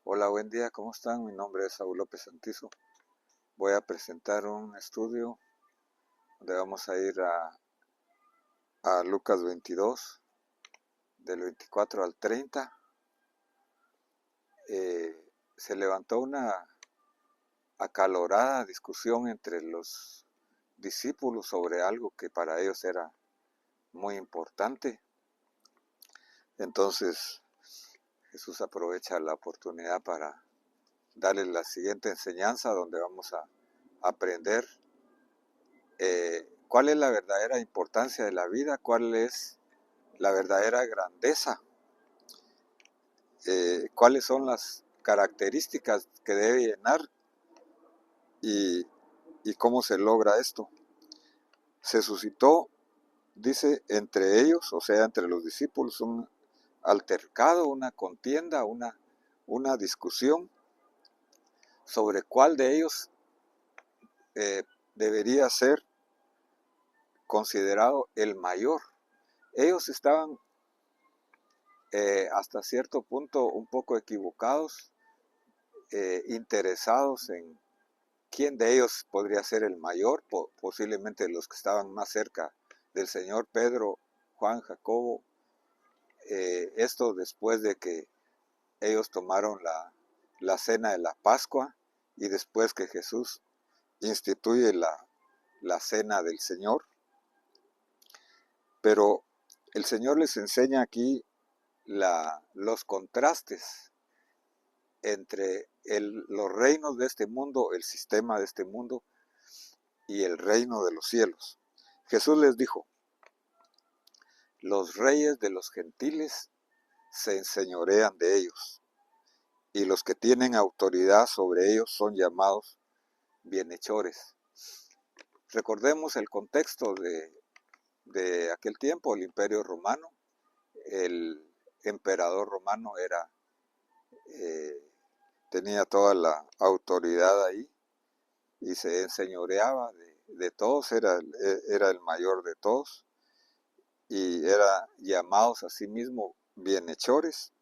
Hola, buen día, ¿cómo están? Mi nombre es Saúl López Santizo. Voy a presentar un estudio donde vamos a ir a Lucas 22, del 24 al 30. Se levantó una acalorada discusión entre los discípulos sobre algo que para ellos era muy importante. Entonces Jesús aprovecha la oportunidad para darles la siguiente enseñanza donde vamos a aprender cuál es la verdadera importancia de la vida, cuál es la verdadera grandeza, cuáles son las características que debe llenar y, y cómo se logra esto. Se suscitó, dice, entre ellos, o sea, entre los discípulos, un altercado, una contienda, una discusión sobre cuál de ellos debería ser considerado el mayor. Ellos estaban hasta cierto punto un poco equivocados, interesados en quién de ellos podría ser el mayor, posiblemente los que estaban más cerca del Señor, Pedro, Juan, Jacobo. Esto después de que ellos tomaron la cena de la Pascua y después que Jesús instituye la cena del Señor. Pero el Señor les enseña aquí los contrastes entre los reinos de este mundo, el sistema de este mundo y el reino de los cielos. Jesús les dijo: los reyes de los gentiles se enseñorean de ellos, y los que tienen autoridad sobre ellos son llamados bienhechores. Recordemos el contexto de aquel tiempo, el Imperio Romano. El emperador romano eh, tenía toda la autoridad ahí y se enseñoreaba de todos, era el mayor de todos y era llamados a sí mismo bienhechores.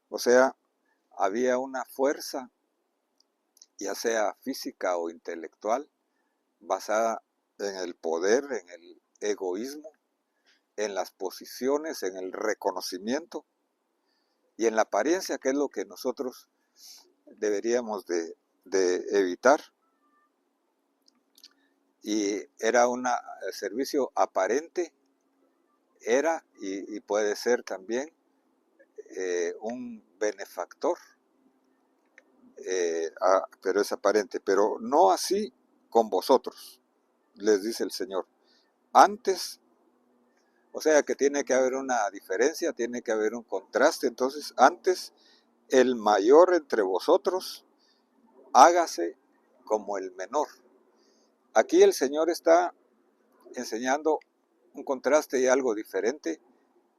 O sea, había una fuerza, ya sea física o intelectual, basada en el poder, en el egoísmo, en las posiciones, en el reconocimiento y en la apariencia, que es lo que nosotros deberíamos de evitar. Y era un servicio aparente, era y puede ser también un benefactor, pero es aparente, pero no así con vosotros, les dice el Señor. Antes, o sea que tiene que haber una diferencia, tiene que haber un contraste. Entonces, antes, el mayor entre vosotros, hágase como el menor. Aquí el Señor está enseñando un contraste y algo diferente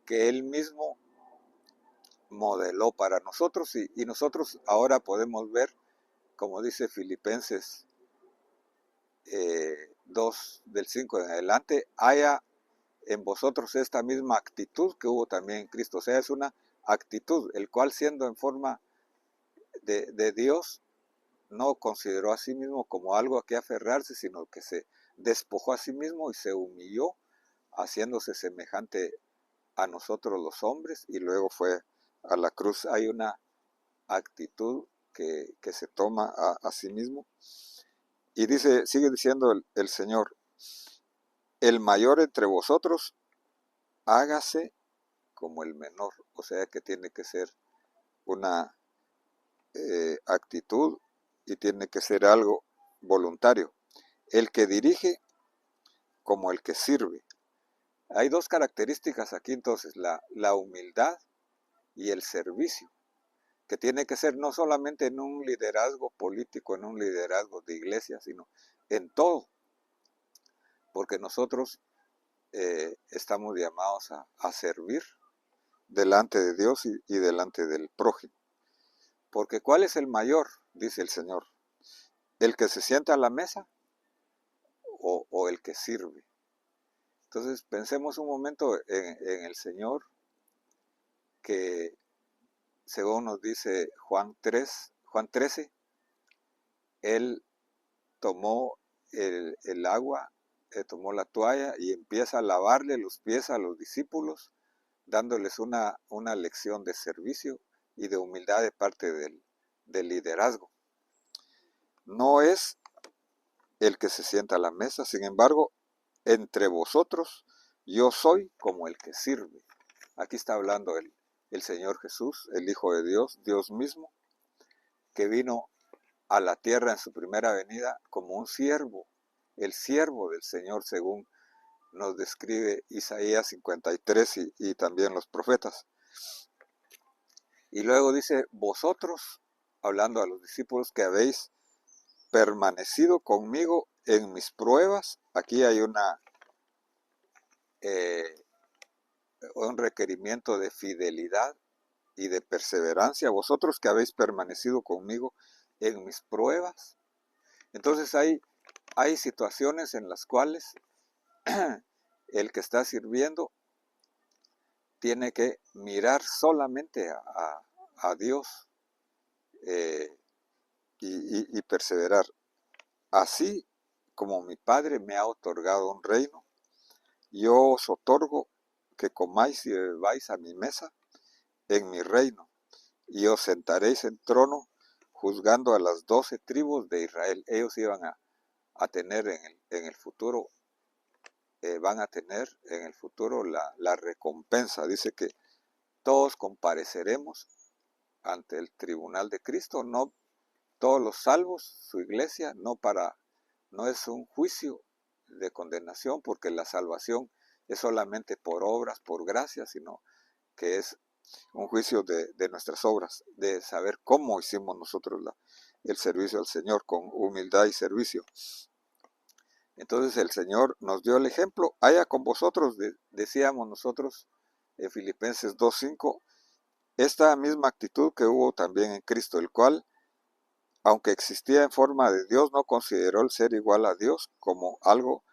que Él mismo modeló para nosotros y nosotros ahora podemos ver, como dice Filipenses 2 del 5 en adelante, haya en vosotros esta misma actitud que hubo también en Cristo. O sea, es una actitud, el cual siendo en forma de Dios, no consideró a sí mismo como algo a que aferrarse, sino que se despojó a sí mismo y se humilló, haciéndose semejante a nosotros los hombres, y luego fue a la cruz. Hay una actitud que se toma a sí mismo. Y dice, sigue diciendo el Señor: el mayor entre vosotros, hágase como el menor. O sea que tiene que ser una actitud y tiene que ser algo voluntario. El que dirige como el que sirve. Hay dos características aquí entonces, la humildad y el servicio, que tiene que ser no solamente en un liderazgo político, en un liderazgo de iglesia, sino en todo, porque nosotros estamos llamados a servir delante de Dios y delante del prójimo. Porque ¿cuál es el mayor? Dice el Señor. ¿El que se sienta a la mesa o el que sirve? Entonces pensemos un momento en el Señor, que según nos dice Juan 13, Él tomó el agua, tomó la toalla y empieza a lavarle los pies a los discípulos, dándoles una lección de servicio y de humildad de parte del liderazgo. No es el que se sienta a la mesa, sin embargo, entre vosotros yo soy como el que sirve. Aquí está hablando el Señor Jesús, el Hijo de Dios, Dios mismo, que vino a la tierra en su primera venida como un siervo, el siervo del Señor, según nos describe Isaías 53 y también los profetas. Y luego dice, vosotros, hablando a los discípulos, que habéis permanecido conmigo en mis pruebas. Aquí hay un requerimiento de fidelidad y de perseverancia. Vosotros que habéis permanecido conmigo en mis pruebas. Entonces hay situaciones en las cuales el que está sirviendo tiene que mirar solamente a Dios y perseverar. Así como mi Padre me ha otorgado un reino, yo os otorgo que comáis y bebáis a mi mesa en mi reino, y os sentaréis en trono juzgando a las 12 tribus de Israel. Ellos iban a tener en el futuro, van a tener en el futuro la recompensa. Dice que todos compareceremos ante el tribunal de Cristo, no todos los salvos, su iglesia, no es un juicio de condenación, porque la salvación es solamente por obras, por gracia, sino que es un juicio de nuestras obras, de saber cómo hicimos nosotros el servicio al Señor con humildad y servicio. Entonces el Señor nos dio el ejemplo. Haya con vosotros, decíamos nosotros en Filipenses 2:5, esta misma actitud que hubo también en Cristo, el cual, aunque existía en forma de Dios, no consideró el ser igual a Dios como algo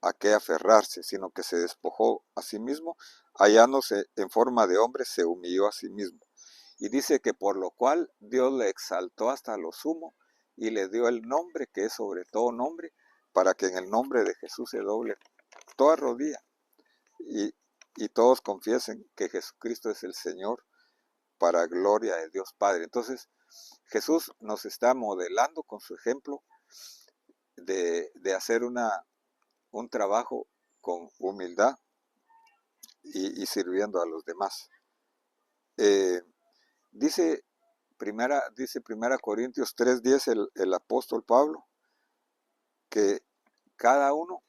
a qué aferrarse, sino que se despojó a sí mismo, hallándose en forma de hombre, se humilló a sí mismo. Y dice que por lo cual Dios le exaltó hasta lo sumo y le dio el nombre que es sobre todo nombre, para que en el nombre de Jesús se doble toda rodilla y todos confiesen que Jesucristo es el Señor, para gloria de Dios Padre. Entonces Jesús nos está modelando con su ejemplo de hacer un trabajo con humildad y sirviendo a los demás. Dice primera Corintios 3:10 el apóstol Pablo, que cada uno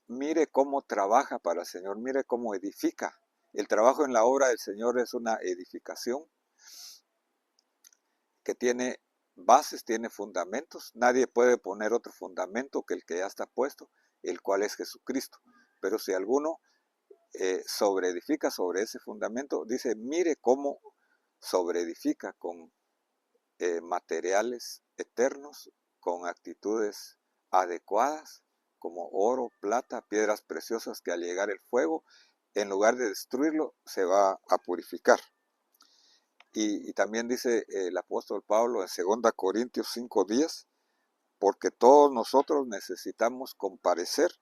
mire cómo trabaja para el Señor, mire cómo edifica. El trabajo en la obra del Señor es una edificación que tiene bases, tiene fundamentos. Nadie puede poner otro fundamento que el que ya está puesto, el cual es Jesucristo. Pero si alguno sobreedifica sobre ese fundamento, dice, mire cómo sobreedifica con materiales eternos, con actitudes adecuadas, como oro, plata, piedras preciosas que al llegar el fuego, en lugar de destruirlo, se va a purificar. Y también dice el apóstol Pablo en 2 Corintios 5:10, porque todos nosotros necesitamos comparecer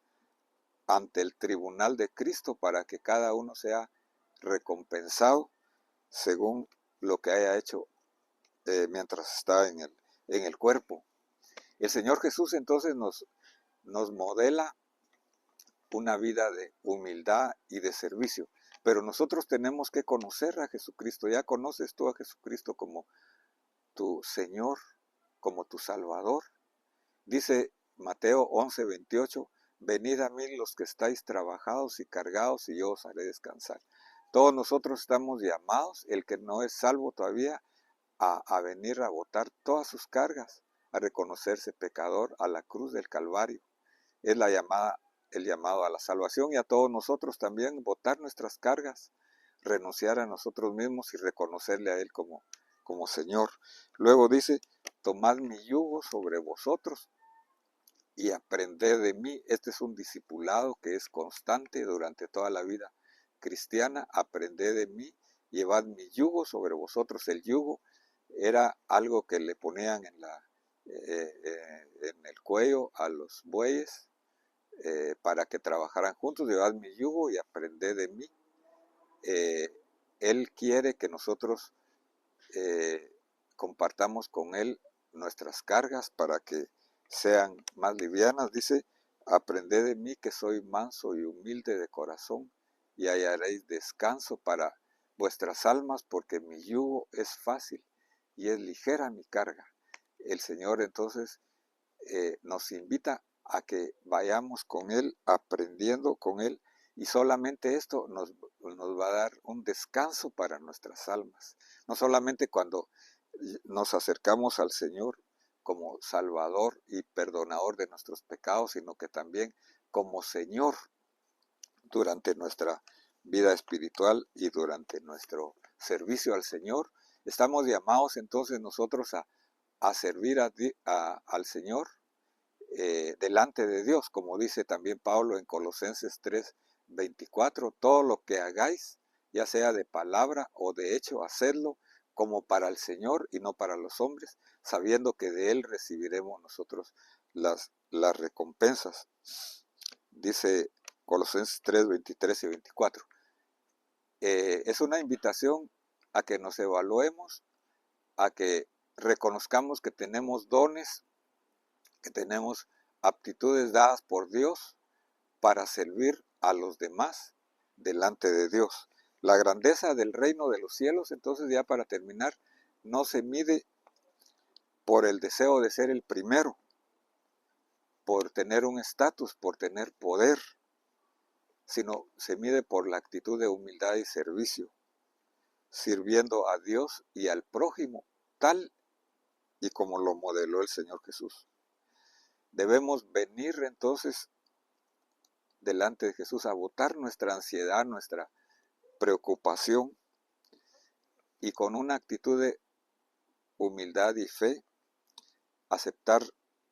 ante el tribunal de Cristo para que cada uno sea recompensado según lo que haya hecho mientras está en el cuerpo. El Señor Jesús entonces nos modela una vida de humildad y de servicio, pero nosotros tenemos que conocer a Jesucristo. ¿Ya conoces tú a Jesucristo como tu Señor, como tu Salvador? Dice Mateo 11:28, venid a mí los que estáis trabajados y cargados, y yo os haré descansar. Todos nosotros estamos llamados, el que no es salvo todavía, a venir a botar todas sus cargas, a reconocerse pecador a la cruz del Calvario. Es el llamado a la salvación, y a todos nosotros también botar nuestras cargas, renunciar a nosotros mismos y reconocerle a Él como Señor. Luego dice, tomad mi yugo sobre vosotros y aprended de mí. Este es un discipulado que es constante durante toda la vida cristiana. Aprended de mí llevad mi yugo sobre vosotros. El yugo era algo que le ponían en el cuello a los bueyes para que trabajaran juntos. Llevad mi yugo y aprended de mí. Él quiere que nosotros compartamos con Él nuestras cargas para que sean más livianas. Dice, aprended de mí que soy manso y humilde de corazón y hallaréis descanso para vuestras almas, porque mi yugo es fácil y es ligera mi carga. El Señor entonces nos invita a que vayamos con Él, aprendiendo con Él, y solamente esto nos va a dar un descanso para nuestras almas. No solamente cuando nos acercamos al Señor como Salvador y perdonador de nuestros pecados, sino que también como Señor durante nuestra vida espiritual y durante nuestro servicio al Señor. Estamos llamados entonces nosotros a servir al Señor delante de Dios, como dice también Pablo en Colosenses 3:24, todo lo que hagáis, ya sea de palabra o de hecho, hacedlo como para el Señor y no para los hombres, sabiendo que de Él recibiremos nosotros las recompensas. Dice Colosenses 3:23 y 24. Es una invitación a que nos evaluemos, a que reconozcamos que tenemos dones, que tenemos aptitudes dadas por Dios para servir a los demás delante de Dios. La grandeza del reino de los cielos, entonces, ya para terminar, no se mide por el deseo de ser el primero, por tener un estatus, por tener poder, sino se mide por la actitud de humildad y servicio, sirviendo a Dios y al prójimo, tal y como lo modeló el Señor Jesús. Debemos venir entonces delante de Jesús a botar nuestra ansiedad, nuestra preocupación, y con una actitud de humildad y fe aceptar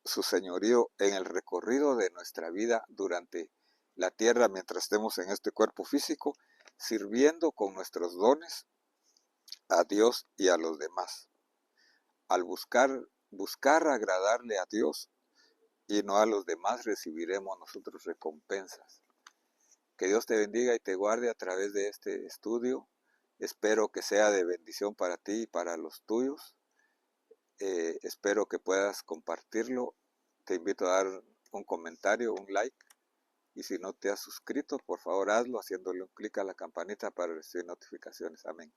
su señorío en el recorrido de nuestra vida durante la tierra mientras estemos en este cuerpo físico, sirviendo con nuestros dones a Dios y a los demás. Al buscar agradarle a Dios y no a los demás, recibiremos nosotros recompensas. Que Dios te bendiga y te guarde a través de este estudio. Espero que sea de bendición para ti y para los tuyos. Espero que puedas compartirlo. Te invito a dar un comentario, un like. Y si no te has suscrito, por favor hazlo haciéndole un clic a la campanita para recibir notificaciones. Amén.